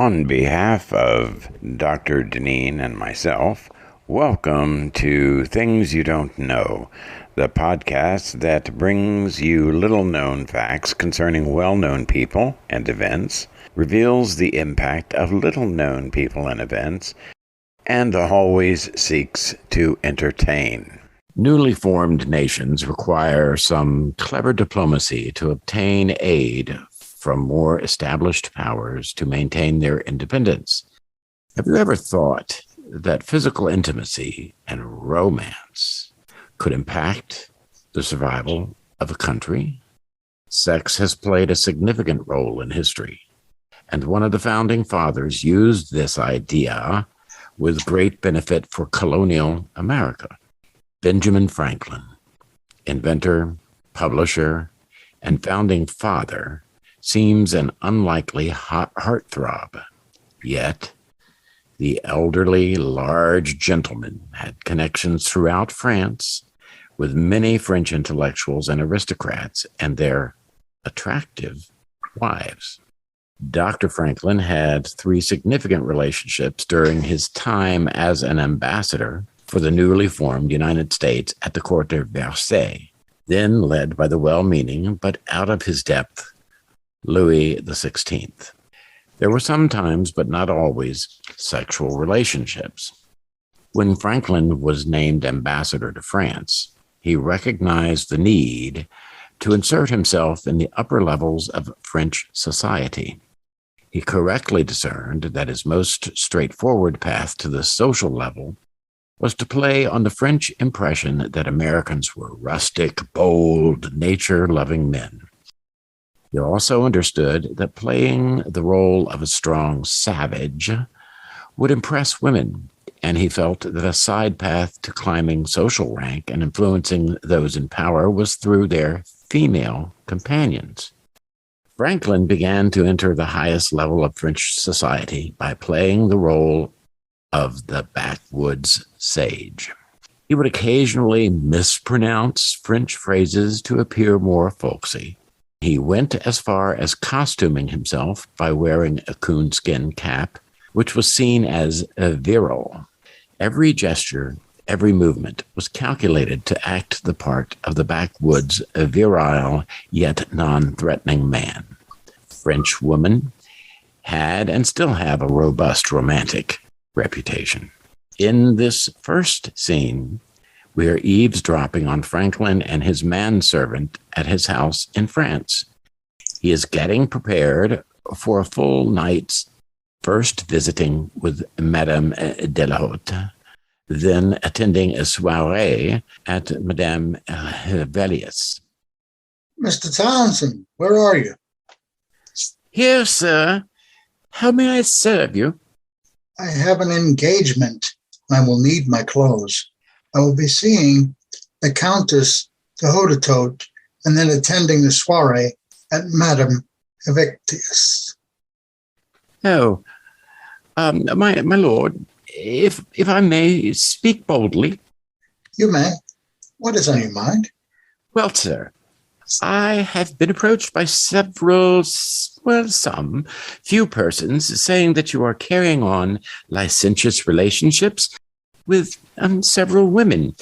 On behalf of Dr. Deneen and myself, welcome to Things You Don't Know, the podcast that brings you little-known facts concerning well-known people and events, reveals the impact of little-known people and events, and always seeks to entertain. Newly formed nations require some clever diplomacy to obtain aid from more established powers to maintain their independence. Have you ever thought that physical intimacy and romance could impact the survival of a country? Sex has played a significant role in history, and one of the founding fathers used this idea with great benefit for colonial America. Benjamin Franklin, inventor, publisher, and founding father, seems an unlikely heartthrob. Yet, the elderly, large gentleman had connections throughout France with many French intellectuals and aristocrats and their attractive wives. Dr. Franklin had 3 significant relationships during his time as an ambassador for the newly formed United States at the court of Versailles, then led by the well-meaning but out of his depth Louis XVI. There were sometimes, but not always, sexual relationships. When Franklin was named ambassador to France, he recognized the need to insert himself in the upper levels of French society. He correctly discerned that his most straightforward path to the social level was to play on the French impression that Americans were rustic, bold, nature-loving men. He also understood that playing the role of a strong savage would impress women, and he felt that a side path to climbing social rank and influencing those in power was through their female companions. Franklin began to enter the highest level of French society by playing the role of the backwoods sage. He would occasionally mispronounce French phrases to appear more folksy. He went as far as costuming himself by wearing a coonskin cap, which was seen as virile. Every gesture, every movement was calculated to act the part of the backwoods virile yet non-threatening man. French women had and still have a robust romantic reputation. In this first scene, we are eavesdropping on Franklin and his manservant at his house in France. He is getting prepared for a full night's first visiting with Madame dlhoute, then attending a soirée at Madame Velius. Mr. Townsend, where are you? Here, sir. How may I serve you? I have an engagement. I will need my clothes. I will be seeing the Countess dlhoute and then attending the soirée at Madame Evictius. Oh, my lord, if I may speak boldly. You may. What is on your mind? Well, sir, I have been approached by some few persons saying that you are carrying on licentious relationships with several women,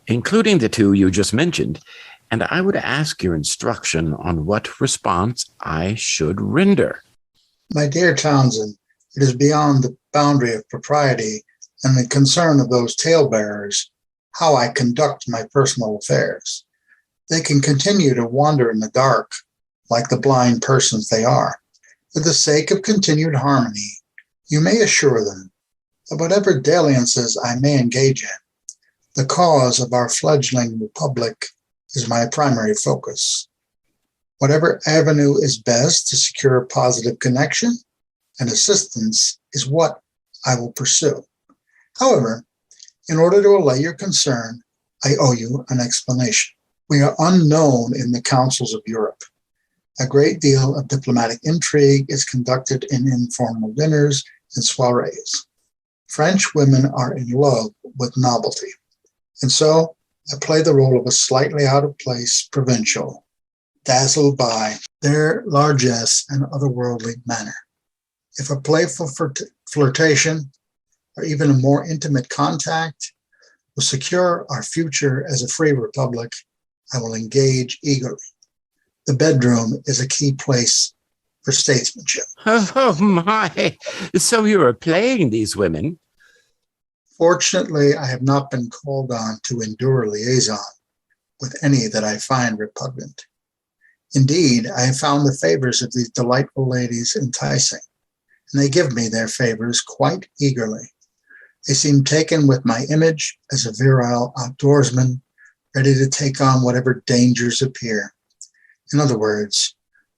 including the 2 you just mentioned, and I would ask your instruction on what response I should render. My dear Townsend, it is beyond the boundary of propriety and the concern of those talebearers how I conduct my personal affairs. They can continue to wander in the dark like the blind persons they are. For the sake of continued harmony, you may assure them that whatever dalliances I may engage in, the cause of our fledgling republic is my primary focus. Whatever avenue is best to secure a positive connection and assistance is what I will pursue. However, in order to allay your concern, I owe you an explanation. We are unknown in the councils of Europe. A great deal of diplomatic intrigue is conducted in informal dinners and soirees. French women are in love with novelty, and so I play the role of a slightly out-of-place provincial, dazzled by their largesse and otherworldly manner. If a playful flirtation or even a more intimate contact will secure our future as a free republic, I will engage eagerly. The bedroom is a key place for statesmanship. Oh, my. So you are playing these women? Fortunately, I have not been called on to endure liaison with any that I find repugnant. Indeed, I have found the favors of these delightful ladies enticing, and they give me their favors quite eagerly. They seem taken with my image as a virile outdoorsman, ready to take on whatever dangers appear. In other words,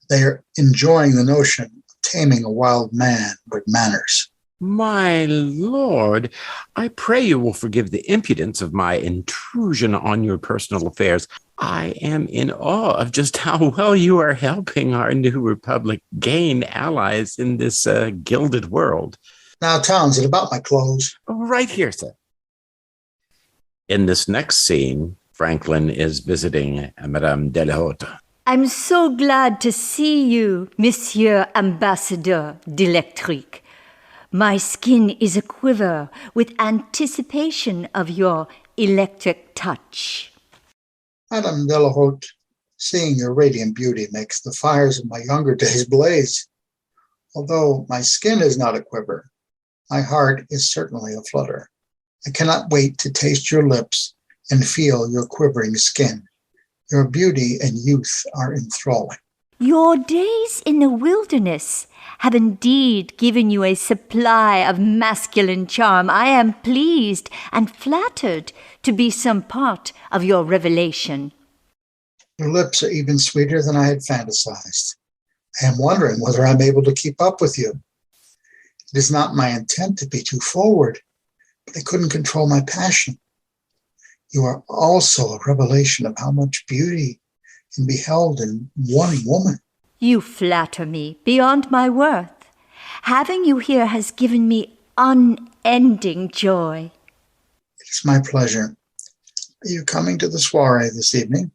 they are enjoying the notion of taming a wild man with manners. My lord, I pray you will forgive the impudence of my intrusion on your personal affairs. I am in awe of just how well you are helping our new republic gain allies in this gilded world. Now, Townsend, about my clothes. Right here, sir. In this next scene, Franklin is visiting Madame dlhoute. I'm so glad to see you, Monsieur Ambassador d'Electrique. My skin is aquiver with anticipation of your electric touch. Madame dlhoute, seeing your radiant beauty makes the fires of my younger days blaze. Although my skin is not aquiver, my heart is certainly aflutter. I cannot wait to taste your lips and feel your quivering skin. Your beauty and youth are enthralling. Your days in the wilderness have indeed given you a supply of masculine charm. I am pleased and flattered to be some part of your revelation. Your lips are even sweeter than I had fantasized. I am wondering whether I'm able to keep up with you. It is not my intent to be too forward, but I couldn't control my passion. You are also a revelation of how much beauty can be held in one woman. You flatter me beyond my worth. Having you here has given me unending joy. It is my pleasure. Are you coming to the soiree this evening?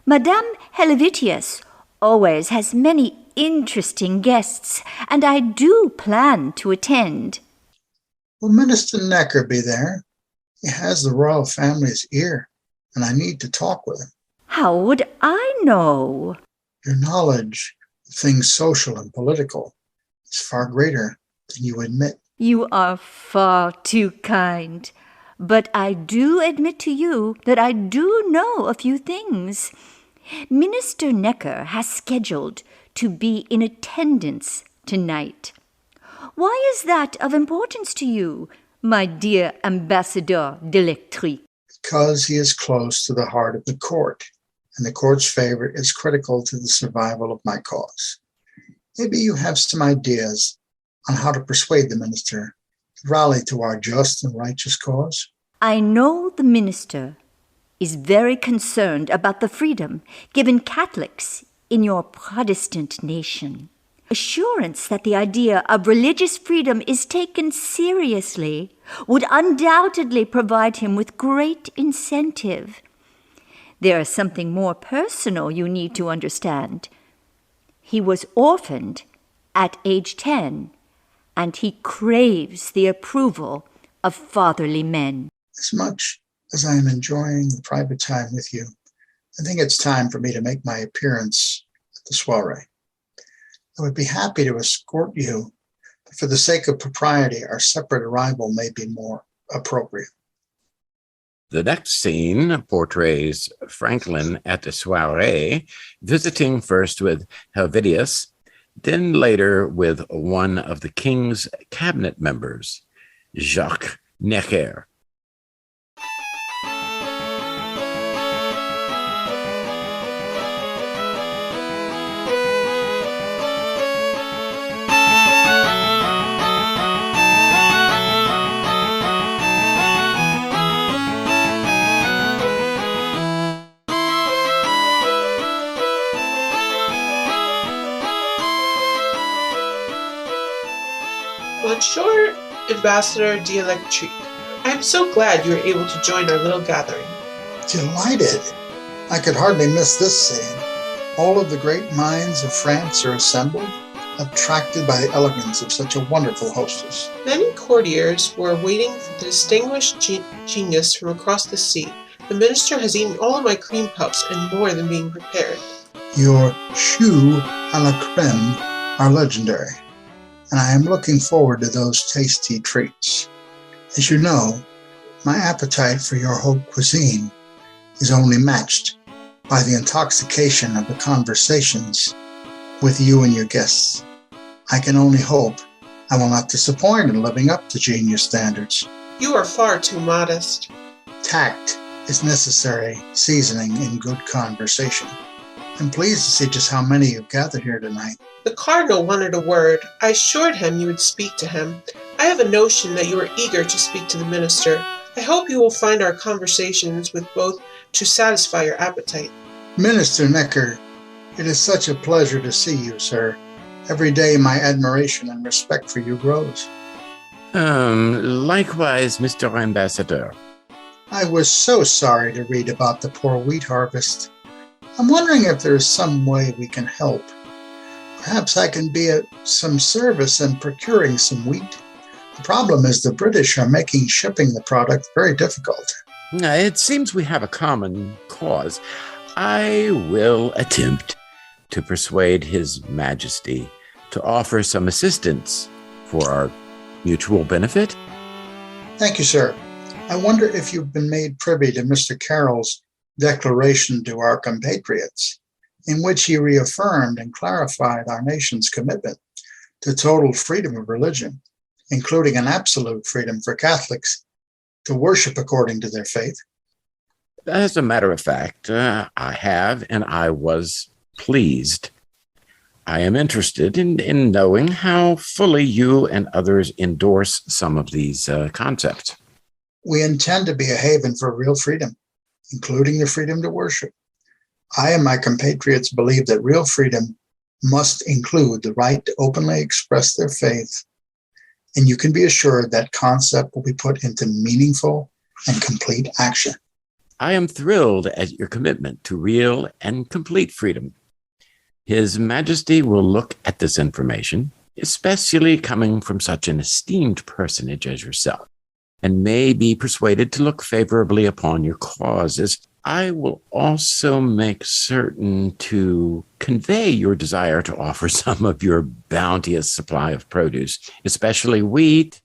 Madame Helvetius always has many interesting guests, and I do plan to attend. Will Minister Necker be there? He has the royal family's ear, and I need to talk with him. How would I know? Your knowledge of things social and political is far greater than you admit. You are far too kind. But I do admit to you that I do know a few things. Minister Necker has scheduled to be in attendance tonight. Why is that of importance to you, my dear Ambassador d'Electrique? Because he is close to the heart of the court, and the court's favor is critical to the survival of my cause. Maybe you have some ideas on how to persuade the minister to rally to our just and righteous cause. I know the minister is very concerned about the freedom given Catholics in your Protestant nation. Assurance that the idea of religious freedom is taken seriously would undoubtedly provide him with great incentive. There is something more personal you need to understand. He was orphaned at age 10, and he craves the approval of fatherly men. As much as I am enjoying the private time with you, I think it's time for me to make my appearance at the soiree. I would be happy to escort you, but for the sake of propriety, our separate arrival may be more appropriate. The next scene portrays Franklin at the soiree, visiting first with Helvetius, then later with one of the king's cabinet members, Jaques Necker. Monsieur Ambassador d'Electrique, I am so glad you were able to join our little gathering. Delighted. I could hardly miss this scene. All of the great minds of France are assembled, attracted by the elegance of such a wonderful hostess. Many courtiers were waiting for the distinguished genius from across the sea. The minister has eaten all of my cream puffs and more than being prepared. Your choux à la crème are legendary, and I am looking forward to those tasty treats. As you know, my appetite for your haute cuisine is only matched by the intoxication of the conversations with you and your guests. I can only hope I will not disappoint in living up to genius standards. You are far too modest. Tact is necessary seasoning in good conversation. I'm pleased to see just how many you've gathered here tonight. The cardinal wanted a word. I assured him you would speak to him. I have a notion that you are eager to speak to the minister. I hope you will find our conversations with both to satisfy your appetite. Minister Necker, it is such a pleasure to see you, sir. Every day my admiration and respect for you grows. Likewise, Mr. Ambassador. I was so sorry to read about the poor wheat harvest. I'm wondering if there is some way we can help. Perhaps I can be of some service in procuring some wheat. The problem is the British are making shipping the product very difficult. It seems we have a common cause. I will attempt to persuade His Majesty to offer some assistance for our mutual benefit. Thank you, sir. I wonder if you've been made privy to Mr. Carroll's declaration to our compatriots, in which he reaffirmed and clarified our nation's commitment to total freedom of religion, including an absolute freedom for Catholics to worship according to their faith. As a matter of fact, I have, and I was pleased. I am interested in knowing how fully you and others endorse some of these concepts. We intend to be a haven for real freedom, including the freedom to worship. I and my compatriots believe that real freedom must include the right to openly express their faith, and you can be assured that concept will be put into meaningful and complete action. I am thrilled at your commitment to real and complete freedom. His Majesty will look at this information, especially coming from such an esteemed personage as yourself, and may be persuaded to look favorably upon your causes. I will also make certain to convey your desire to offer some of your bounteous supply of produce, especially wheat.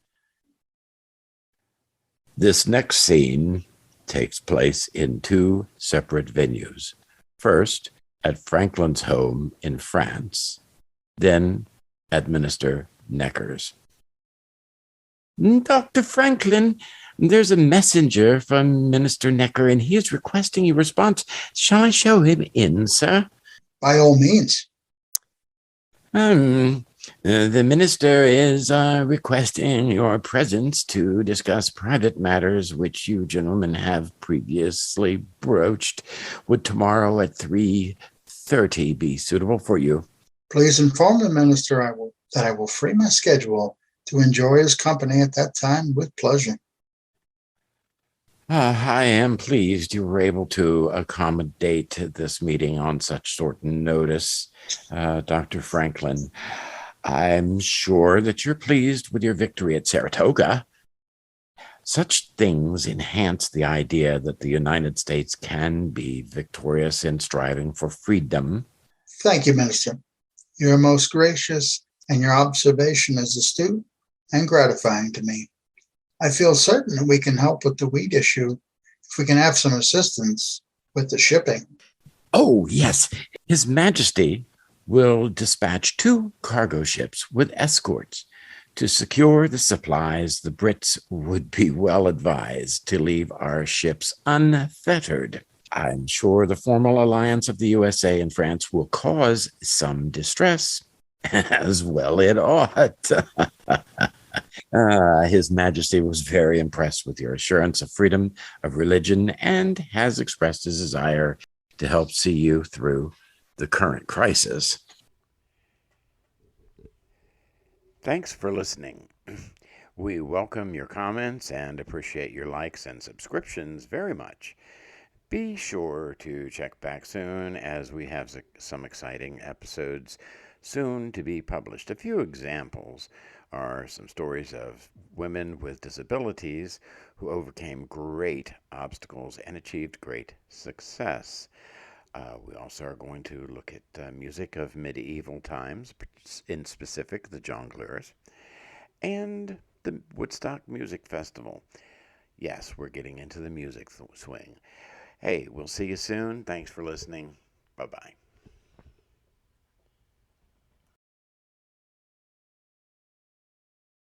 This next scene takes place in two separate venues. First, at Franklin's home in France, then at Minister Necker's. Dr. Franklin, there's a messenger from Minister Necker, and he is requesting your response. Shall I show him in, sir? By all means. The minister is requesting your presence to discuss private matters which you gentlemen have previously broached. Would tomorrow at 3:30 be suitable for you? Please inform the minister that I will free my schedule to enjoy his company at that time with pleasure. I am pleased you were able to accommodate this meeting on such short notice, Dr. Franklin. I'm sure that you're pleased with your victory at Saratoga. Such things enhance the idea that the United States can be victorious in striving for freedom. Thank you, Minister. You are most gracious, and your observation is astute and gratifying to me. I feel certain that we can help with the wheat issue if we can have some assistance with the shipping. Oh, yes. His Majesty will dispatch 2 cargo ships with escorts. To secure the supplies, the Brits would be well advised to leave our ships unfettered. I'm sure the formal alliance of the USA and France will cause some distress, as well it ought. His Majesty was very impressed with your assurance of freedom of religion and has expressed his desire to help see you through the current crisis. Thanks for listening. We welcome your comments and appreciate your likes and subscriptions very much. Be sure to check back soon as we have some exciting episodes soon to be published. A few examples are some stories of women with disabilities who overcame great obstacles and achieved great success. We also are going to look at music of medieval times, in specific the jongleurs, and the Woodstock Music Festival. Yes, we're getting into the music swing. Hey, we'll see you soon. Thanks for listening. Bye-bye.